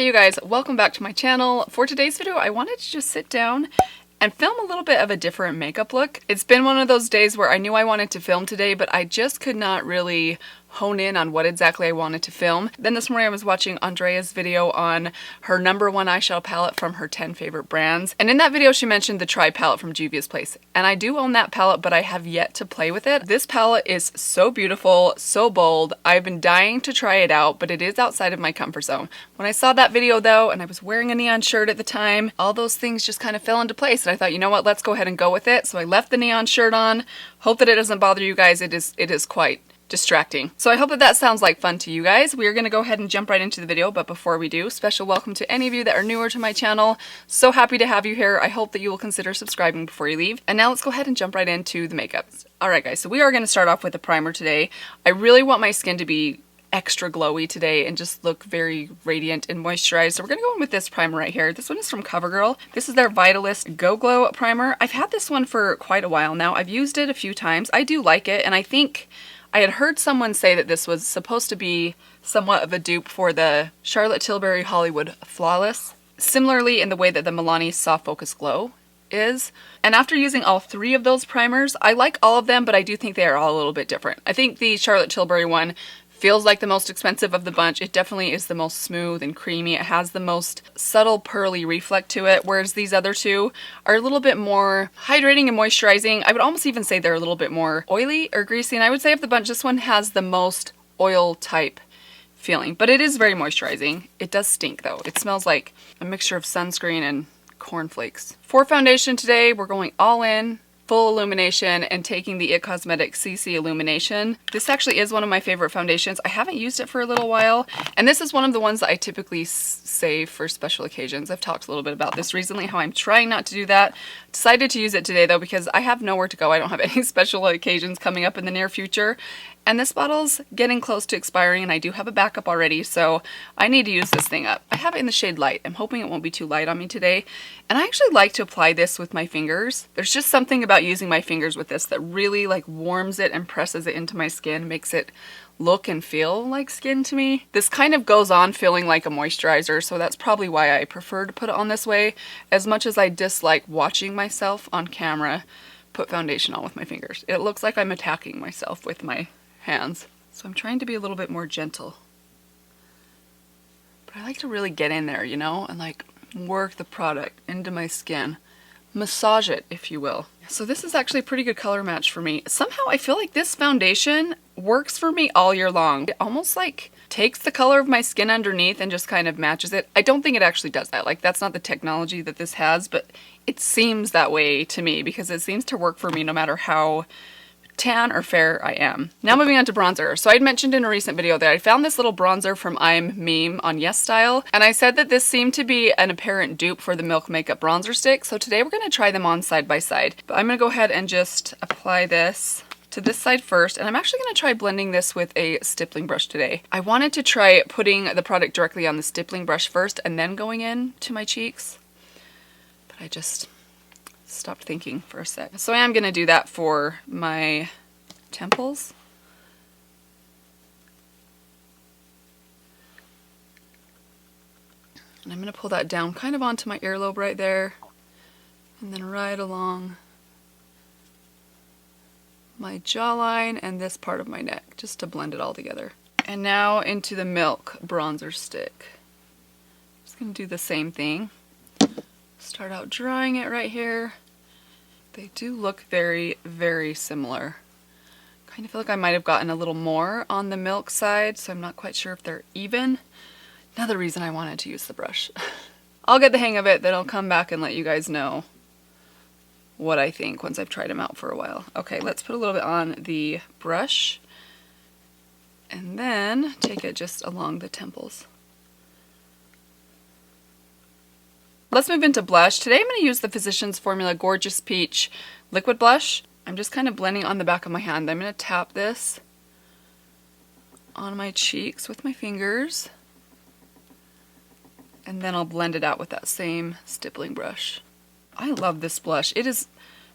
Hey you guys, welcome back to my channel. For today's video, I wanted to just sit down and film a little bit of a different makeup look. It's been one of those days where I knew I wanted to film today, but I just could not really hone in on what exactly I wanted to film. Then this morning I was watching Andrea's video on her #1 eyeshadow palette from her 10 favorite brands. And in that video she mentioned the Tri palette from Juvia's Place. And I do own that palette, but I have yet to play with it. This palette is so beautiful, so bold. I've been dying to try it out, but it is outside of my comfort zone. When I saw that video though, and I was wearing a neon shirt at the time, all those things just kind of fell into place. And I thought, you know what, let's go ahead and go with it. So I left the neon shirt on. Hope that it doesn't bother you guys. It is quite distracting. So I hope that that sounds like fun to you guys. We are going to go ahead and jump right into the video, but before we do, special welcome to any of you that are newer to my channel. So happy to have you here. I hope that you will consider subscribing before you leave. And now let's go ahead and jump right into the makeup. Alright guys, so we are going to start off with a primer today. I really want my skin to be extra glowy today and just look very radiant and moisturized. So we're going to go in with this primer right here. This one is from CoverGirl. This is their Vitalist Go Glow primer. I've had this one for quite a while now. I've used it a few times. I do like it, and I think I had heard someone say that this was supposed to be somewhat of a dupe for the Charlotte Tilbury Hollywood Flawless, similarly in the way that the Milani Soft Focus Glow is. And after using all three of those primers, I like all of them, but I do think they are all a little bit different. I think the Charlotte Tilbury one feels like the most expensive of the bunch. It definitely is the most smooth and creamy. It has the most subtle pearly reflect to it, whereas these other two are a little bit more hydrating and moisturizing. I would almost even say they're a little bit more oily or greasy, and I would say of the bunch, this one has the most oil type feeling, but it is very moisturizing. It does stink though. It smells like a mixture of sunscreen and cornflakes. For foundation today, we're going all in, full illumination, and taking the IT Cosmetics CC Illumination. This actually is one of my favorite foundations. I haven't used it for a little while, and this is one of the ones that I typically save for special occasions. I've talked a little bit about this recently, how I'm trying not to do that. Decided to use it today though because I have nowhere to go. I don't have any special occasions coming up in the near future. And this bottle's getting close to expiring, and I do have a backup already, so I need to use this thing up. I have it in the shade Light. I'm hoping it won't be too light on me today. And I actually like to apply this with my fingers. There's just something about using my fingers with this that really like warms it and presses it into my skin, makes it look and feel like skin to me. This kind of goes on feeling like a moisturizer, so that's probably why I prefer to put it on this way, as much as I dislike watching myself on camera put foundation on with my fingers. It looks like I'm attacking myself with my hands. So I'm trying to be a little bit more gentle. But I like to really get in there, you know, and like work the product into my skin. Massage it, if you will. So this is actually a pretty good color match for me. Somehow I feel like this foundation works for me all year long. It almost like takes the color of my skin underneath and just kind of matches it. I don't think it actually does that. Like, that's not the technology that this has, but it seems that way to me because it seems to work for me no matter how tan or fair I am. Now moving on to bronzer. So I'd mentioned in a recent video that I found this little bronzer from I'm Meme on Yes Style, and I said that this seemed to be an apparent dupe for the Milk Makeup bronzer stick. So today we're going to try them on side by side. But I'm going to go ahead and just apply this to this side first, and I'm actually going to try blending this with a stippling brush today. I wanted to try putting the product directly on the stippling brush first and then going in to my cheeks, but I just stopped thinking for a sec. So I am going to do that for my temples. And I'm going to pull that down kind of onto my earlobe right there, and then right along my jawline and this part of my neck, just to blend it all together. And now into the Milk bronzer stick. Just going to do the same thing. Start out drawing it right here. They do look very, very similar. Kind of feel like I might have gotten a little more on the Milk side, so I'm not quite sure if they're even. Another reason I wanted to use the brush. I'll get the hang of it, then I'll come back and let you guys know what I think once I've tried them out for a while. Okay, let's put a little bit on the brush and then take it just along the temples. Let's move into blush. Today I'm going to use the Physicians Formula Gorgeous Peach Liquid Blush. I'm just kind of blending on the back of my hand. I'm going to tap this on my cheeks with my fingers, and then I'll blend it out with that same stippling brush. I love this blush. It is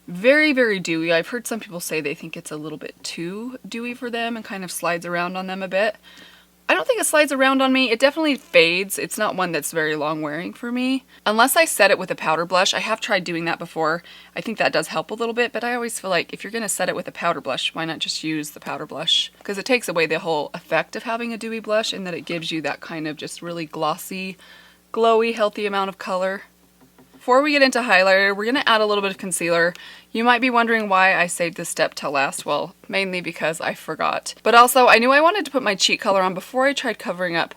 very, very dewy. I've heard some people say they think it's a little bit too dewy for them and kind of slides around on them a bit. I don't think it slides around on me. It definitely fades. It's not one that's very long wearing for me. Unless I set it with a powder blush. I have tried doing that before. I think that does help a little bit, but I always feel like if you're going to set it with a powder blush, why not just use the powder blush? Because it takes away the whole effect of having a dewy blush, and that it gives you that kind of just really glossy, glowy, healthy amount of color. Before we get into highlighter, we're going to add a little bit of concealer. You might be wondering why I saved this step till last. Well, mainly because I forgot. But also, I knew I wanted to put my cheek color on before I tried covering up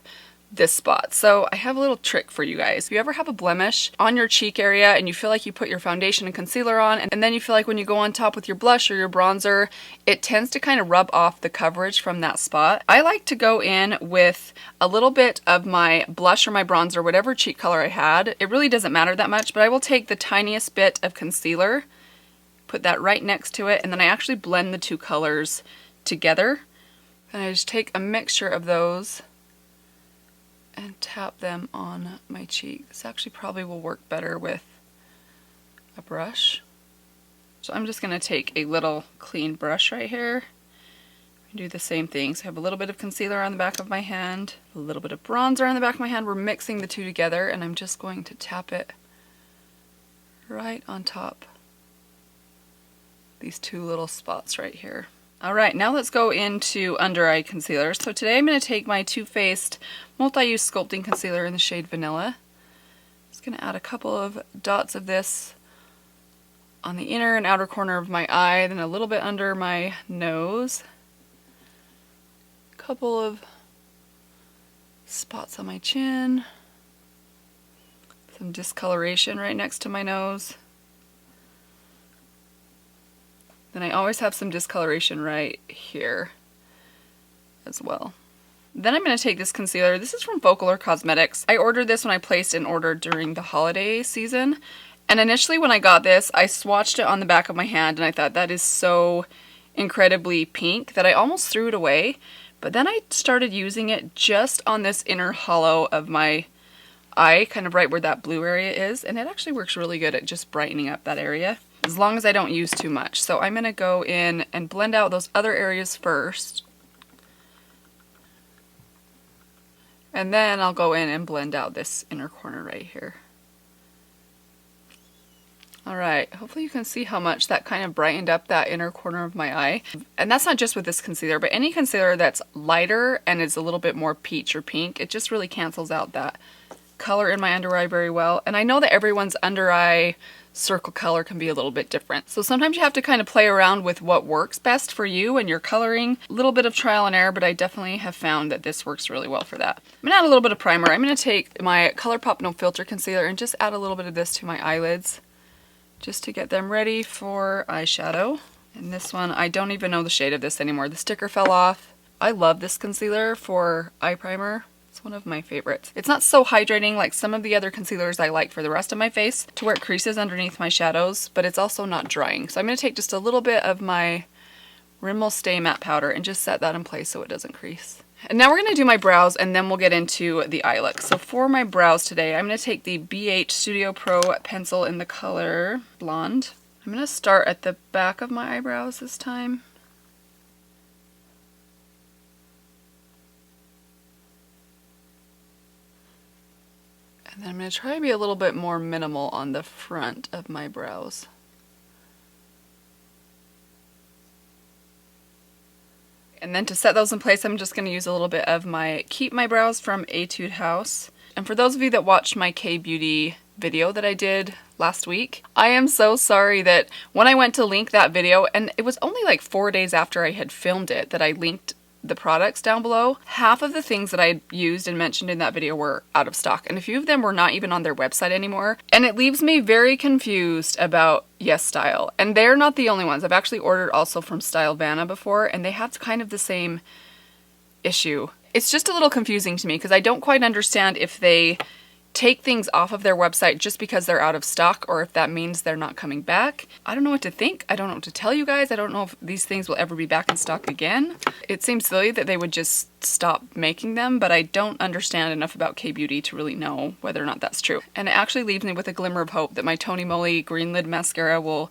this spot. So I have a little trick for you guys. If you ever have a blemish on your cheek area and you feel like you put your foundation and concealer on, and then you feel like when you go on top with your blush or your bronzer, it tends to kind of rub off the coverage from that spot. I like to go in with a little bit of my blush or my bronzer, whatever cheek color I had. It really doesn't matter that much, but I will take the tiniest bit of concealer, put that right next to it, and then I actually blend the two colors together. And I just take a mixture of those and tap them on my cheek. This actually probably will work better with a brush. So I'm just going to take a little clean brush right here and do the same thing. So I have a little bit of concealer on the back of my hand, a little bit of bronzer on the back of my hand. We're mixing the two together, and I'm just going to tap it right on top these two little spots right here. Alright, now let's go into under eye concealer. So today I'm going to take my Too Faced multi-use sculpting concealer in the shade Vanilla. Just going to add a couple of dots of this on the inner and outer corner of my eye, then a little bit under my nose. A couple of spots on my chin. Some discoloration right next to my nose. Then I always have some discoloration right here as well. Then I'm going to take this concealer. This is from Folklore Cosmetics. I ordered this when I placed an order during the holiday season. And initially when I got this, I swatched it on the back of my hand and I thought that is so incredibly pink that I almost threw it away. But then I started using it just on this inner hollow of my eye, kind of right where that blue area is. And it actually works really good at just brightening up that area, as long as I don't use too much. So I'm going to go in and blend out those other areas first. And then I'll go in and blend out this inner corner right here. Alright, hopefully you can see how much that kind of brightened up that inner corner of my eye. And that's not just with this concealer, but any concealer that's lighter and is a little bit more peach or pink, it just really cancels out that color in my under eye very well. And I know that everyone's under eye circle color can be a little bit different. So sometimes you have to kind of play around with what works best for you and your coloring. A little bit of trial and error, but I definitely have found that this works really well for that. I'm going to add a little bit of primer. I'm going to take my ColourPop No Filter concealer and just add a little bit of this to my eyelids just to get them ready for eyeshadow. And this one, I don't even know the shade of this anymore. The sticker fell off. I love this concealer for eye primer. It's one of my favorites. It's not so hydrating like some of the other concealers I like for the rest of my face to where it creases underneath my shadows, but it's also not drying. So I'm going to take just a little bit of my Rimmel Stay Matte Powder and just set that in place so it doesn't crease. And now we're going to do my brows and then we'll get into the eye look. So for my brows today, I'm going to take the BH Studio Pro pencil in the color Blonde. I'm going to start at the back of my eyebrows this time. And then I'm going to try to be a little bit more minimal on the front of my brows. And then to set those in place, I'm just going to use a little bit of my Keep My Brows from Etude House. And for those of you that watched my K-Beauty video that I did last week, I am so sorry that when I went to link that video, and it was only like 4 days after I had filmed it that I linked the products down below, half of the things that I used and mentioned in that video were out of stock, and a few of them were not even on their website anymore, and it leaves me very confused about Yes Style. And they're not the only ones. I've actually ordered also from Stylevana before, and they had kind of the same issue. It's just a little confusing to me because I don't quite understand if they take things off of their website just because they're out of stock or if that means they're not coming back. I don't know what to think. I don't know what to tell you guys. I don't know if these things will ever be back in stock again. It seems silly that they would just stop making them, but I don't understand enough about K-Beauty to really know whether or not that's true. And it actually leaves me with a glimmer of hope that my Tony Moly Green Lid Mascara will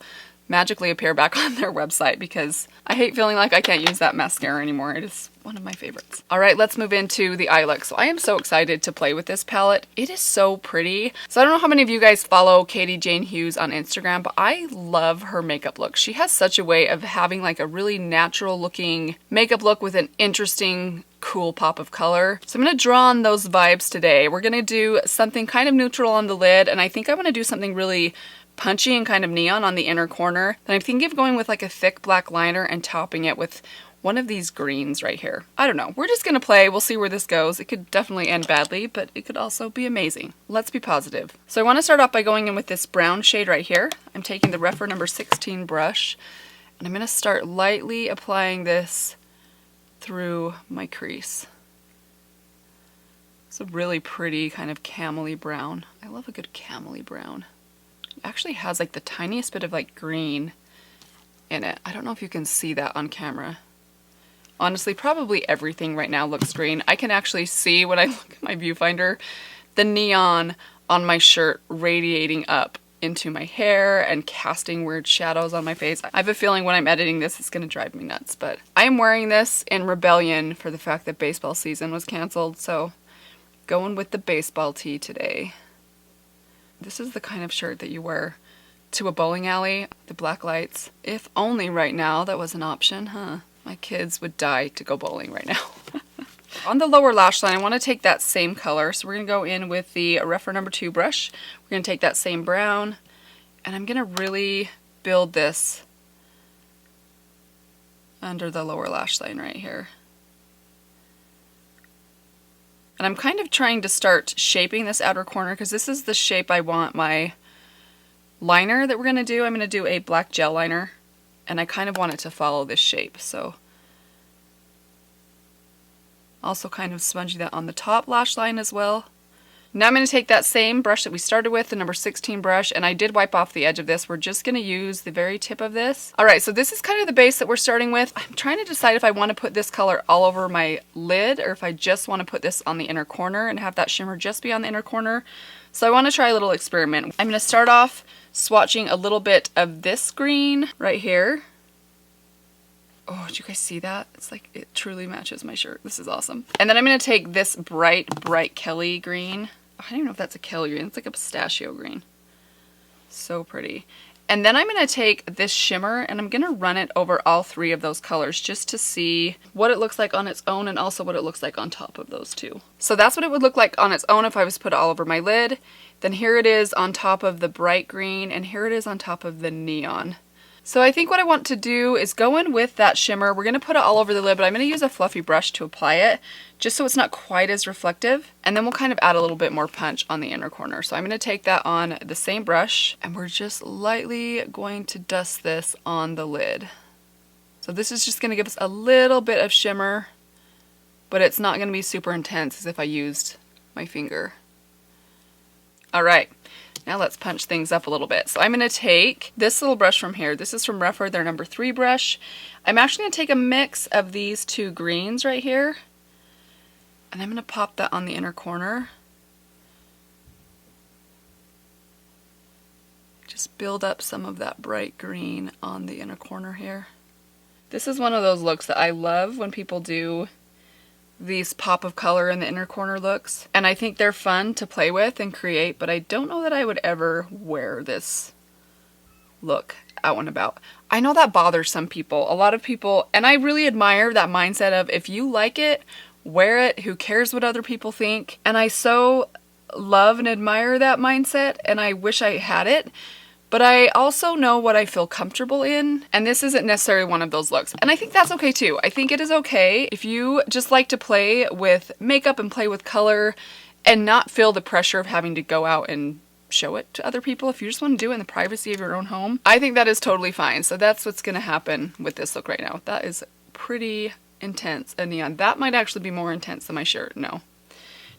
magically appear back on their website because I hate feeling like I can't use that mascara anymore. It is one of my favorites. All right, let's move into the eye look. So I am so excited to play with this palette. It is so pretty. So I don't know how many of you guys follow Katie Jane Hughes on Instagram, but I love her makeup look. She has such a way of having like a really natural looking makeup look with an interesting cool pop of color. So I'm going to draw on those vibes today. We're going to do something kind of neutral on the lid, and I think I want to do something really punchy and kind of neon on the inner corner. Then I'm thinking of going with like a thick black liner and topping it with one of these greens right here. I don't know. We're just going to play. We'll see where this goes. It could definitely end badly, but it could also be amazing. Let's be positive. So I want to start off by going in with this brown shade right here. I'm taking the Rephr number 16 brush, and I'm going to start lightly applying this through my crease. It's a really pretty kind of camely brown. I love a good camely brown. It actually has like the tiniest bit of like green in it. I don't know if you can see that on camera. Honestly, probably everything right now looks green. I can actually see when I look at my viewfinder, the neon on my shirt radiating up into my hair and casting weird shadows on my face. I have a feeling when I'm editing this, it's gonna drive me nuts, but I am wearing this in rebellion for the fact that baseball season was canceled, so going with the baseball tee today. This is the kind of shirt that you wear to a bowling alley, the black lights. If only right now that was an option, huh? My kids would die to go bowling right now. On the lower lash line, I want to take that same color. So we're going to go in with the Rephr number 2 brush. We're going to take that same brown, and I'm going to really build this under the lower lash line right here. And I'm kind of trying to start shaping this outer corner because this is the shape I want my liner that we're going to do. I'm going to do a black gel liner, and I kind of want it to follow this shape. So also kind of spongy that on the top lash line as well. Now I'm going to take that same brush that we started with, the number 16 brush, and I did wipe off the edge of this. We're just going to use the very tip of this. Alright, so this is kind of the base that we're starting with. I'm trying to decide if I want to put this color all over my lid or if I just want to put this on the inner corner and have that shimmer just be on the inner corner. So I want to try a little experiment. I'm going to start off swatching a little bit of this green right here. Oh, did you guys see that? It's like, it truly matches my shirt. This is awesome. And then I'm going to take this bright Kelly green. I don't even know if that's a Kelly green. It's like a pistachio green. So pretty. And then I'm going to take this shimmer and I'm going to run it over all 3 of those colors just to see what it looks like on its own and also what it looks like on top of those 2. So that's what it would look like on its own if I was to put it all over my lid. Then here it is on top of the bright green, and here it is on top of the neon. So I think what I want to do is go in with that shimmer. We're going to put it all over the lid, but I'm going to use a fluffy brush to apply it just so it's not quite as reflective. And then we'll kind of add a little bit more punch on the inner corner. So I'm going to take that on the same brush, and we're just lightly going to dust this on the lid. So this is just going to give us a little bit of shimmer, but it's not going to be super intense as if I used my finger. All right. Now let's punch things up a little bit. So I'm going to take this little brush from here. This is from Rephr, their number 3 brush. I'm actually going to take a mix of these 2 greens right here, and I'm going to pop that on the inner corner. Just build up some of that bright green on the inner corner here. This is one of those looks that I love when people do these pop of color in the inner corner looks, and I think they're fun to play with and create, but I don't know that I would ever wear this look out and about. I know that bothers some people, a lot of people, and I really admire that mindset of if you like it, wear it, who cares what other people think. And I so love and admire that mindset, and I wish I had it. But I also know what I feel comfortable in, and this isn't necessarily one of those looks. And I think that's okay too. I think it is okay if you just like to play with makeup and play with color and not feel the pressure of having to go out and show it to other people. If you just want to do it in the privacy of your own home, I think that is totally fine. So that's what's going to happen with this look right now. That is pretty intense and neon. That might actually be more intense than my shirt. No.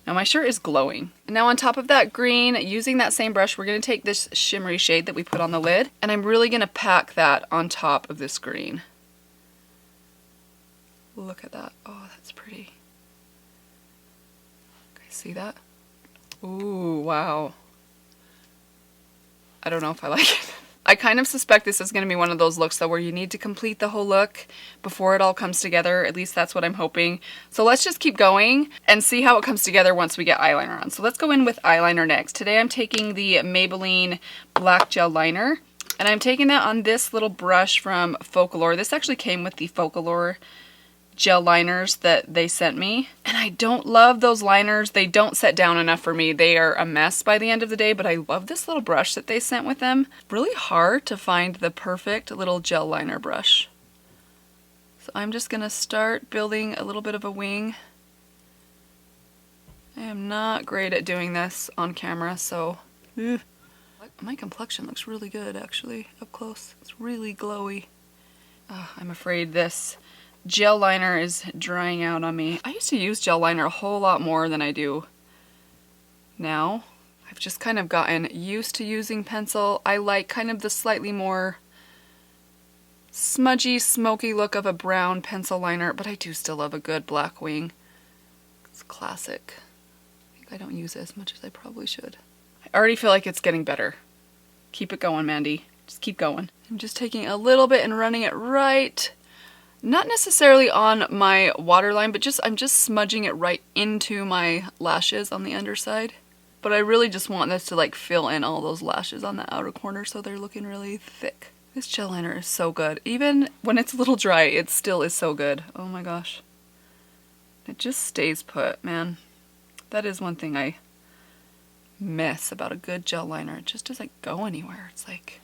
Now my shirt is glowing. And now on top of that green, using that same brush, we're going to take this shimmery shade that we put on the lid, and I'm really going to pack that on top of this green. Look at that. Oh, that's pretty. Guys, see that? Ooh, wow. I don't know if I like it. I kind of suspect this is going to be one of those looks though where you need to complete the whole look before it all comes together. At least that's what I'm hoping. So let's just keep going and see how it comes together once we get eyeliner on. So let's go in with eyeliner next. Today I'm taking the Maybelline Black Gel Liner, and I'm taking that on this little brush from Folklore. This actually came with the Folklore gel liners that they sent me, and I don't love those liners. They don't set down enough for me. They are a mess by the end of the day, but I love this little brush that they sent with them. Really hard to find the perfect little gel liner brush. So I'm just gonna start building a little bit of a wing. I am not great at doing this on camera, so my complexion looks really good actually up close. It's really glowy. I'm afraid this gel liner is drying out on me. I used to use gel liner a whole lot more than I do now. I've just kind of gotten used to using pencil. I like kind of the slightly more smudgy, smoky look of a brown pencil liner, but I do still love a good black wing. It's classic. I think I don't use it as much as I probably should. I already feel like it's getting better. Keep it going, Mandy. Just keep going. I'm just taking a little bit and running it right, not necessarily on my waterline, but I'm just smudging it right into my lashes on the underside. But I really just want this to like fill in all those lashes on the outer corner so they're looking really thick. This gel liner is so good. Even when it's a little dry, it still is so good. Oh my gosh. It just stays put, man. That is one thing I miss about a good gel liner. It just doesn't go anywhere. It's like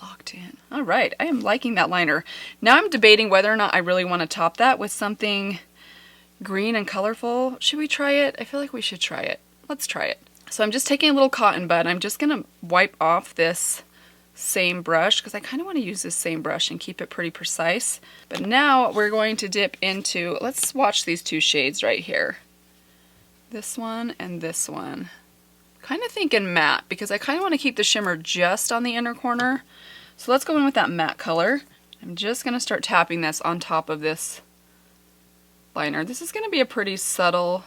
locked in. All right, I am liking that liner. Now I'm debating whether or not I really want to top that with something green and colorful. Should we try it? I feel like we should try it. Let's try it. So I'm just taking a little cotton bud. I'm just gonna wipe off this same brush because I kind of want to use this same brush and keep it pretty precise. But now we're going to dip into, let's swatch these two shades right here. This one and this one. Kind of thinking matte because I kind of want to keep the shimmer just on the inner corner. So let's go in with that matte color. I'm just going to start tapping this on top of this liner. This is going to be a pretty subtle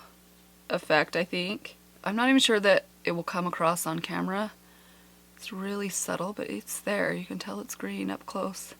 effect, I think. I'm not even sure that it will come across on camera. It's really subtle, but it's there. You can tell it's green up close.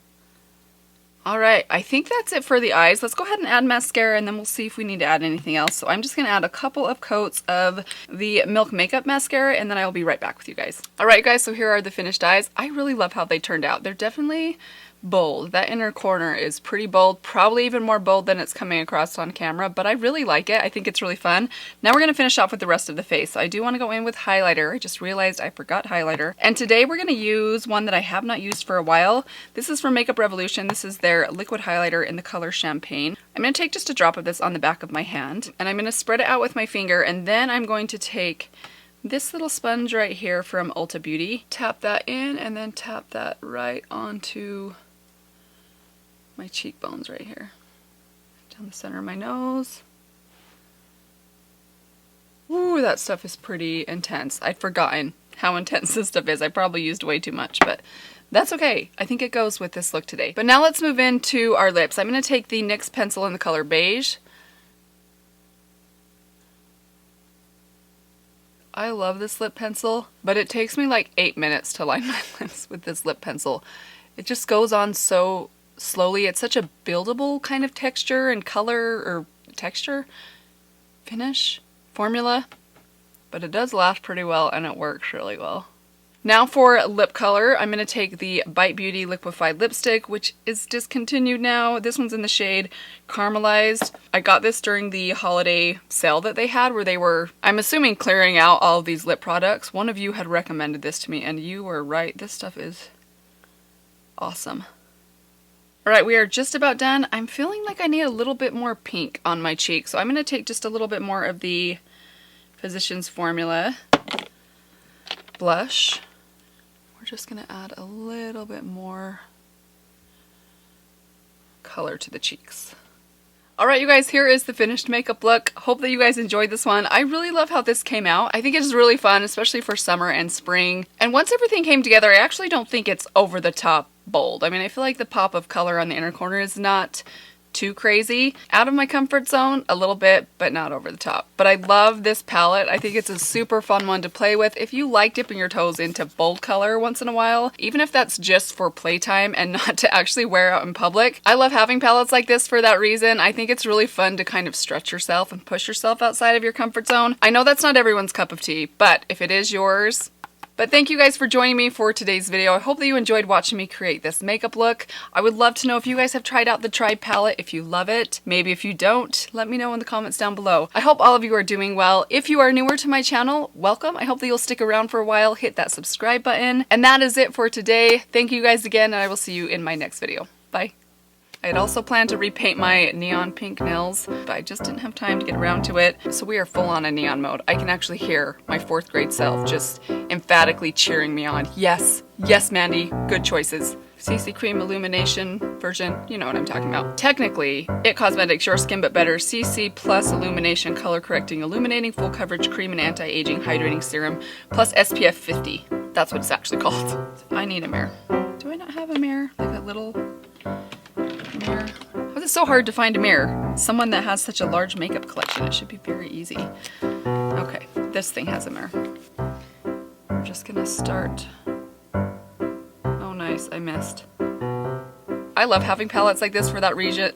Alright, I think that's it for the eyes. Let's go ahead and add mascara and then we'll see if we need to add anything else. So I'm just going to add a couple of coats of the Milk Makeup Mascara and then I'll be right back with you guys. Alright guys, so here are the finished eyes. I really love how they turned out. They're definitely bold. That inner corner is pretty bold, probably even more bold than it's coming across on camera, but I really like it. I think it's really fun. Now we're going to finish off with the rest of the face. So I do want to go in with highlighter. I just realized I forgot highlighter. And today we're going to use one that I have not used for a while. This is from Makeup Revolution. This is their liquid highlighter in the color Champagne. I'm going to take just a drop of this on the back of my hand and I'm going to spread it out with my finger, and then I'm going to take this little sponge right here from Ulta Beauty. Tap that in and then tap that right onto my cheekbones right here. Down the center of my nose. Ooh, that stuff is pretty intense. I'd forgotten how intense this stuff is. I probably used way too much, but that's okay. I think it goes with this look today. But now let's move into our lips. I'm going to take the NYX pencil in the color Beige. I love this lip pencil, but it takes me like 8 minutes to line my lips with this lip pencil. It just goes on so slowly. It's such a buildable kind of texture and color, or texture, finish, formula, but it does last pretty well and it works really well. Now for lip color, I'm going to take the Bite Beauty Liquified Lipstick, which is discontinued now. This one's in the shade Caramelized. I got this during the holiday sale that they had where they were, I'm assuming, clearing out all of these lip products. One of you had recommended this to me and you were right. This stuff is awesome. Alright, we are just about done. I'm feeling like I need a little bit more pink on my cheek, so I'm going to take just a little bit more of the Physicians Formula blush. We're just going to add a little bit more color to the cheeks. Alright you guys, here is the finished makeup look. Hope that you guys enjoyed this one. I really love how this came out. I think it's really fun, especially for summer and spring. And once everything came together, I actually don't think it's over the top bold. I mean, I feel like the pop of color on the inner corner is not too crazy. Out of my comfort zone a little bit, but not over the top. But I love this palette. I think it's a super fun one to play with. If you like dipping your toes into bold color once in a while, even if that's just for playtime and not to actually wear out in public, I love having palettes like this for that reason. I think it's really fun to kind of stretch yourself and push yourself outside of your comfort zone. I know that's not everyone's cup of tea, but if it is yours. But thank you guys for joining me for today's video. I hope that you enjoyed watching me create this makeup look. I would love to know if you guys have tried out the Tribe palette, if you love it. Maybe if you don't, let me know in the comments down below. I hope all of you are doing well. If you are newer to my channel, welcome. I hope that you'll stick around for a while, hit that subscribe button. And that is it for today. Thank you guys again, and I will see you in my next video. Bye. I had also planned to repaint my neon pink nails, but I just didn't have time to get around to it. So we are full on in neon mode. I can actually hear my 4th grade self just emphatically cheering me on. Yes, yes, Mandy, good choices. CC Cream Illumination version, you know what I'm talking about. Technically, It Cosmetics Your Skin But Better CC Plus Illumination Color Correcting Illuminating Full Coverage Cream and Anti-Aging Hydrating Serum plus SPF 50. That's what it's actually called. I need a mirror. Do I not have a mirror? Like a little mirror? Why is it so hard to find a mirror? Someone that has such a large makeup collection, it should be very easy. Okay, this thing has a mirror. I'm just gonna start. Oh nice, I missed. I love having palettes like this for that region.